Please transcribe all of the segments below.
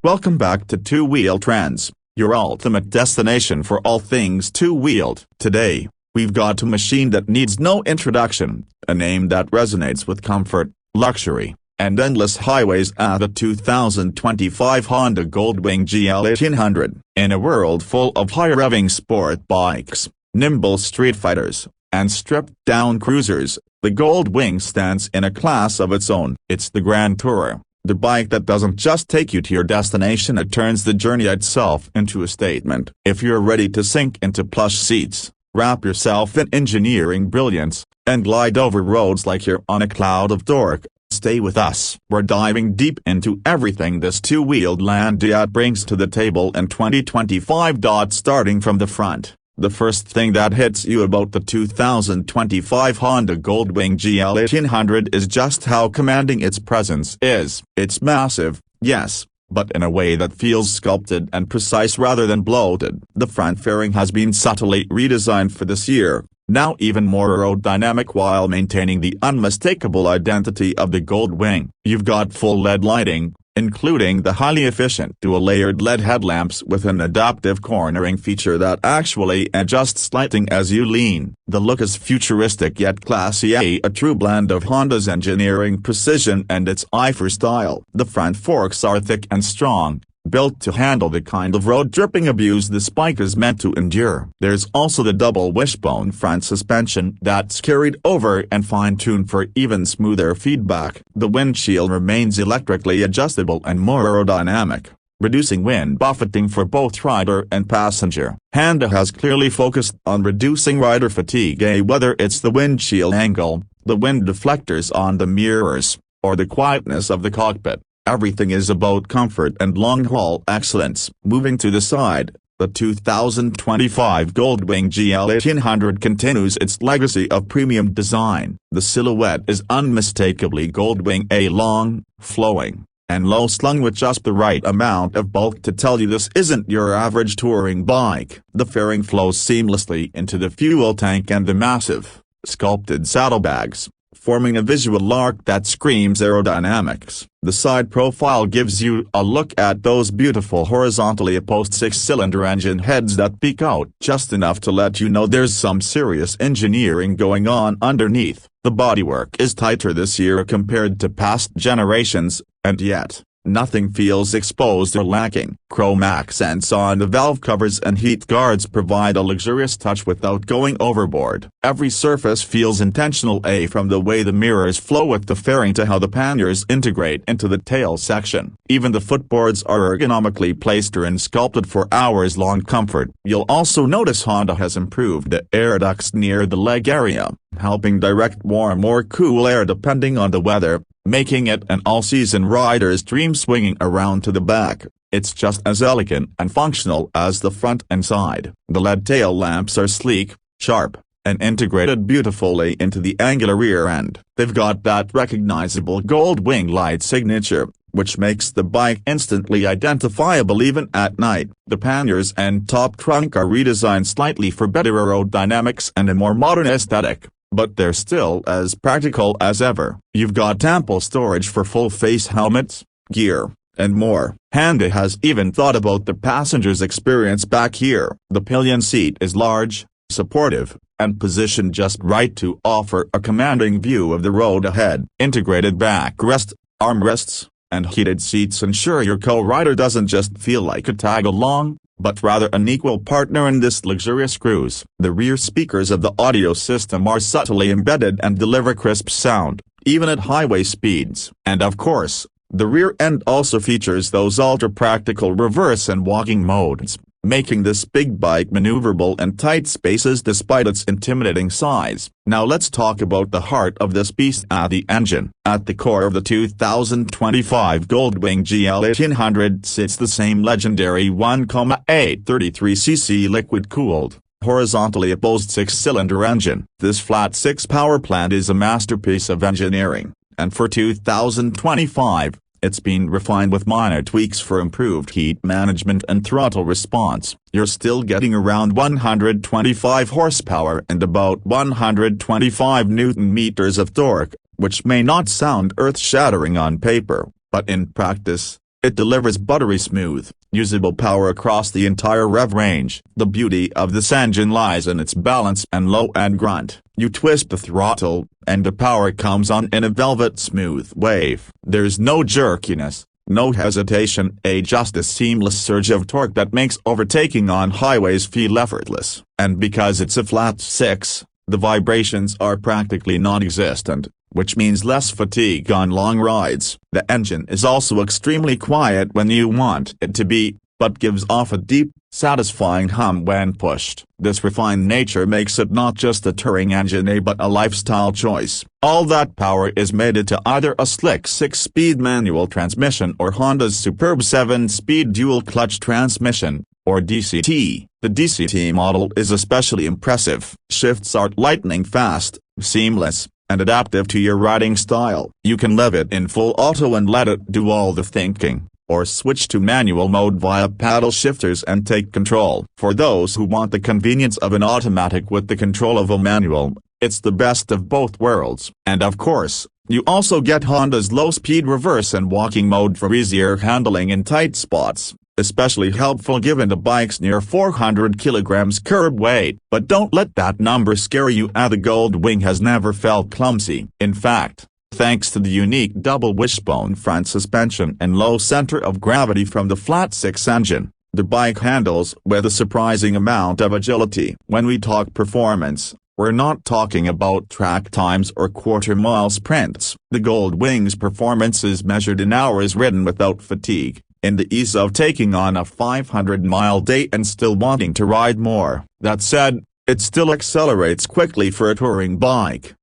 Welcome back to Two Wheel Trends, your ultimate destination for all things two-wheeled. Today, we've got a machine that needs no introduction, a name that resonates with comfort, luxury, and endless highways at the 2025 Honda Gold Wing GL1800. In a world full of high-revving sport bikes, nimble street fighters, and stripped-down cruisers, the Gold Wing stands in a class of its own. It's the Grand Tourer. The bike that doesn't just take you to your destination, it turns the journey itself into a statement. If you're ready to sink into plush seats, wrap yourself in engineering brilliance, and glide over roads like you're on a cloud of torque, stay with us. We're diving deep into everything this two-wheeled Landiat brings to the table in 2025. Starting from the front, the first thing that hits you about the 2025 Honda Gold Wing GL1800 is just how commanding its presence is. It's massive, yes, but in a way that feels sculpted and precise rather than bloated. The front fairing has been subtly redesigned for this year, now even more aerodynamic while maintaining the unmistakable identity of the Gold Wing. You've got full LED lighting, including the highly efficient dual-layered LED headlamps with an adaptive cornering feature that actually adjusts lighting as you lean. The look is futuristic yet classy, a true blend of Honda's engineering precision and its eye for style. The front forks are thick and strong, built to handle the kind of road-tripping abuse this bike is meant to endure. There's also the double wishbone front suspension that's carried over and fine-tuned for even smoother feedback. The windshield remains electrically adjustable and more aerodynamic, reducing wind buffeting for both rider and passenger. Honda has clearly focused on reducing rider fatigue, whether it's the windshield angle, the wind deflectors on the mirrors, or the quietness of the cockpit. Everything is about comfort and long-haul excellence. Moving to the side, the 2025 Gold Wing GL1800 continues its legacy of premium design. The silhouette is unmistakably Gold Wing, long, flowing, and low-slung with just the right amount of bulk to tell you this isn't your average touring bike. The fairing flows seamlessly into the fuel tank and the massive, sculpted saddlebags, forming a visual arc that screams aerodynamics. The side profile gives you a look at those beautiful horizontally opposed six-cylinder engine heads that peek out just enough to let you know there's some serious engineering going on underneath. The bodywork is tighter this year compared to past generations, and yet, nothing feels exposed or lacking. Chrome accents on the valve covers and heat guards provide a luxurious touch without going overboard. Every surface feels intentional, from the way the mirrors flow with the fairing to how the panniers integrate into the tail section. Even the footboards are ergonomically placed and sculpted for hours-long comfort. You'll also notice Honda has improved the air ducts near the leg area, helping direct warm or cool air depending on the weather, making it an all-season rider's dream. Swinging around to the back, it's just as elegant and functional as the front and side. The LED tail lamps are sleek, sharp, and integrated beautifully into the angular rear end. They've got that recognizable Gold Wing light signature, which makes the bike instantly identifiable even at night. The panniers and top trunk are redesigned slightly for better aerodynamics and a more modern aesthetic, but they're still as practical as ever. You've got ample storage for full-face helmets, gear, and more. Honda has even thought about the passenger's experience back here. The pillion seat is large, supportive, and positioned just right to offer a commanding view of the road ahead. Integrated backrest, armrests, and heated seats ensure your co-rider doesn't just feel like a tag-along, but rather an equal partner in this luxurious cruise. The rear speakers of the audio system are subtly embedded and deliver crisp sound, even at highway speeds. And of course, the rear end also features those ultra-practical reverse and walking modes, making this big bike maneuverable in tight spaces despite its intimidating size. Now let's talk about the heart of this beast, the engine. At the core of the 2025 Gold Wing GL1800 sits the same legendary 1.833cc liquid-cooled, horizontally opposed six-cylinder engine. This flat-six power plant is a masterpiece of engineering, and for 2025, it's been refined with minor tweaks for improved heat management and throttle response. You're still getting around 125 horsepower and about 125 Newton-meters of torque, which may not sound earth-shattering on paper, but in practice, It delivers buttery smooth, usable power across the entire rev range. The beauty of this engine lies in its balance and low-end grunt. You twist the throttle, and the power comes on in a velvet smooth wave. There's no jerkiness, no hesitation, just a seamless surge of torque that makes overtaking on highways feel effortless. And because it's a flat 6, the vibrations are practically non-existent, which means less fatigue on long rides. The engine is also extremely quiet when you want it to be, but gives off a deep, satisfying hum when pushed. This refined nature makes it not just a touring engine but a lifestyle choice. All that power is made into either a slick 6-speed manual transmission or Honda's superb 7-speed dual-clutch transmission, or DCT. The DCT model is especially impressive. Shifts are lightning fast, seamless, and adaptive to your riding style. You can leave it in full auto and let it do all the thinking, or switch to manual mode via paddle shifters and take control. For those who want the convenience of an automatic with the control of a manual, it's the best of both worlds. And of course, you also get Honda's low-speed reverse and walking mode for easier handling in tight spots, especially helpful given the bike's near 400 kilograms curb weight. But don't let that number scare you, the Gold Wing has never felt clumsy. In fact, thanks to the unique double wishbone front suspension and low center of gravity from the flat 6 engine, the bike handles with a surprising amount of agility. When we talk performance, we're not talking about track times or quarter-mile sprints. The Gold Wing's performance is measured in hours ridden without fatigue, in the ease of taking on a 500-mile day and still wanting to ride more. That said, it still accelerates quickly for a touring bike.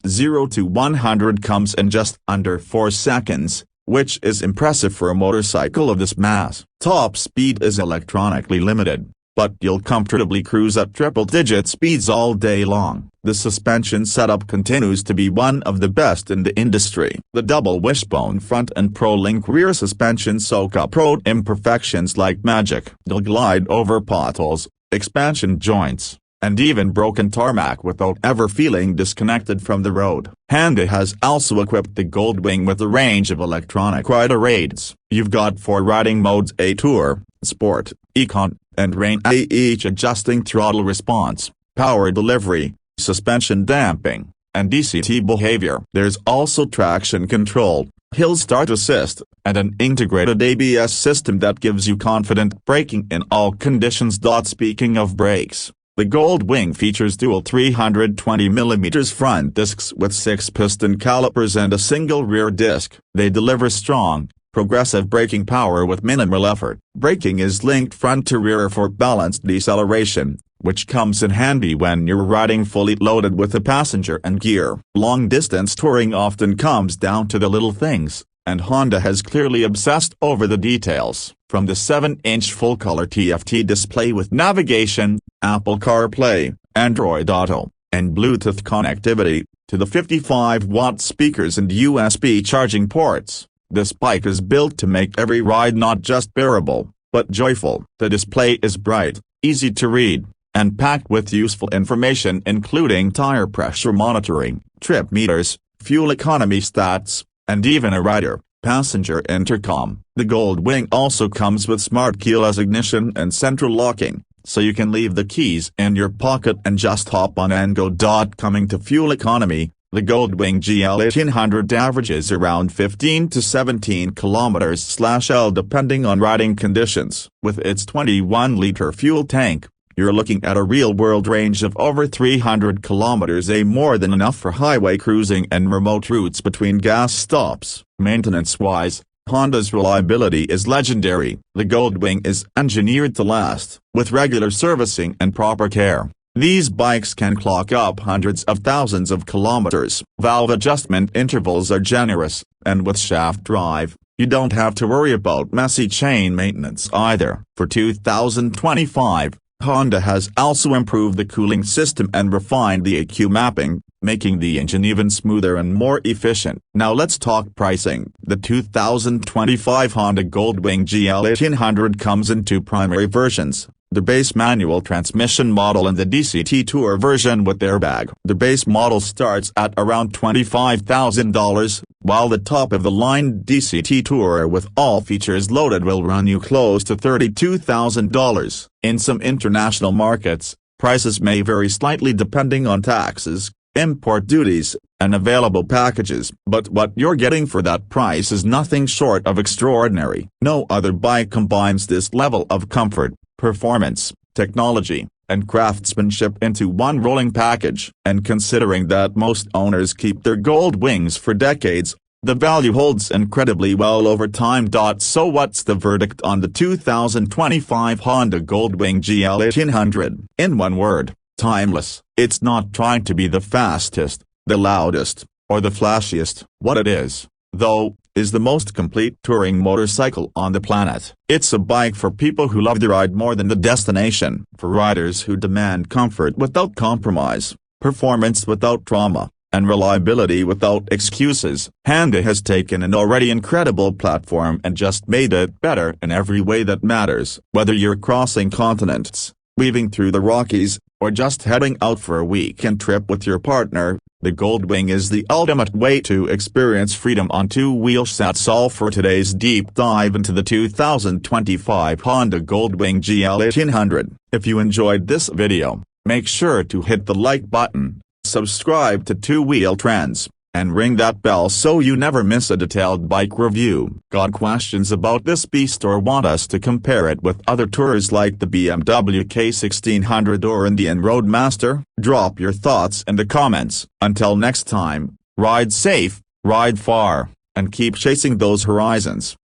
0 to 100 comes in just under 4 seconds, which is impressive for a motorcycle of this mass. Top speed is electronically limited, but you'll comfortably cruise at triple-digit speeds all day long. The suspension setup continues to be one of the best in the industry. The double wishbone front and Pro-Link rear suspension soak up road imperfections like magic. They'll glide over potholes, expansion joints, and even broken tarmac without ever feeling disconnected from the road. Honda has also equipped the Gold Wing with a range of electronic rider aids. You've got 4 riding modes: A Tour, Sport, Econ, and Rain, each adjusting throttle response, power delivery, suspension damping, and DCT behavior. There's also traction control, hill start assist, and an integrated ABS system that gives you confident braking in all conditions. Speaking of brakes, the Gold Wing features dual 320mm front discs with 6 piston calipers and a single rear disc. They deliver strong, progressive braking power with minimal effort. Braking is linked front to rear for balanced deceleration, which comes in handy when you're riding fully loaded with a passenger and gear. Long-distance touring often comes down to the little things, and Honda has clearly obsessed over the details. From the 7-inch full-color TFT display with navigation, Apple CarPlay, Android Auto, and Bluetooth connectivity, to the 55-watt speakers and USB charging ports, this bike is built to make every ride not just bearable, but joyful. The display is bright, easy to read, and packed with useful information including tire pressure monitoring, trip meters, fuel economy stats, and even a rider-passenger intercom. The Gold Wing also comes with smart keyless ignition and central locking, so you can leave the keys in your pocket and just hop on and go. Coming to fuel economy, the Gold Wing GL1800 averages around 15 to 17 km/L depending on riding conditions. With its 21-liter fuel tank, you're looking at a real-world range of over 300 km, more than enough for highway cruising and remote routes between gas stops. Maintenance-wise, Honda's reliability is legendary. The Gold Wing is engineered to last. With regular servicing and proper care, these bikes can clock up hundreds of thousands of kilometers. Valve adjustment intervals are generous, and with shaft drive, you don't have to worry about messy chain maintenance either. For 2025, Honda has also improved the cooling system and refined the EQ mapping, making the engine even smoother and more efficient. Now let's talk pricing. The 2025 Honda Gold Wing GL1800 comes in 2 primary versions, the base manual transmission model and the DCT Tour version with airbag. The base model starts at around $25,000, while the top-of-the-line DCT Tour with all features loaded will run you close to $32,000. In some international markets, prices may vary slightly depending on taxes, import duties, and available packages, but what you're getting for that price is nothing short of extraordinary. No other bike combines this level of comfort, performance, technology, and craftsmanship into one rolling package. And considering that most owners keep their gold wings for decades, the value holds incredibly well over time. So what's the verdict on the 2025 Honda Gold Wing GL1800? In one word, timeless. It's not trying to be the fastest, the loudest, or the flashiest. What it is, though, is the most complete touring motorcycle on the planet. It's a bike for people who love the ride more than the destination. For riders who demand comfort without compromise, performance without trauma, and reliability without excuses. Honda has taken an already incredible platform and just made it better in every way that matters. Whether you're crossing continents, weaving through the Rockies, or just heading out for a weekend trip with your partner, the Gold Wing is the ultimate way to experience freedom on two wheels. That's all for today's deep dive into the 2025 Honda Gold Wing GL1800. If you enjoyed this video, make sure to hit the like button, subscribe to Two Wheel Trends, and ring that bell so you never miss a detailed bike review. Got questions about this beast or want us to compare it with other tours like the BMW K1600 or Indian Roadmaster? Drop your thoughts in the comments. Until next time, ride safe, ride far, and keep chasing those horizons.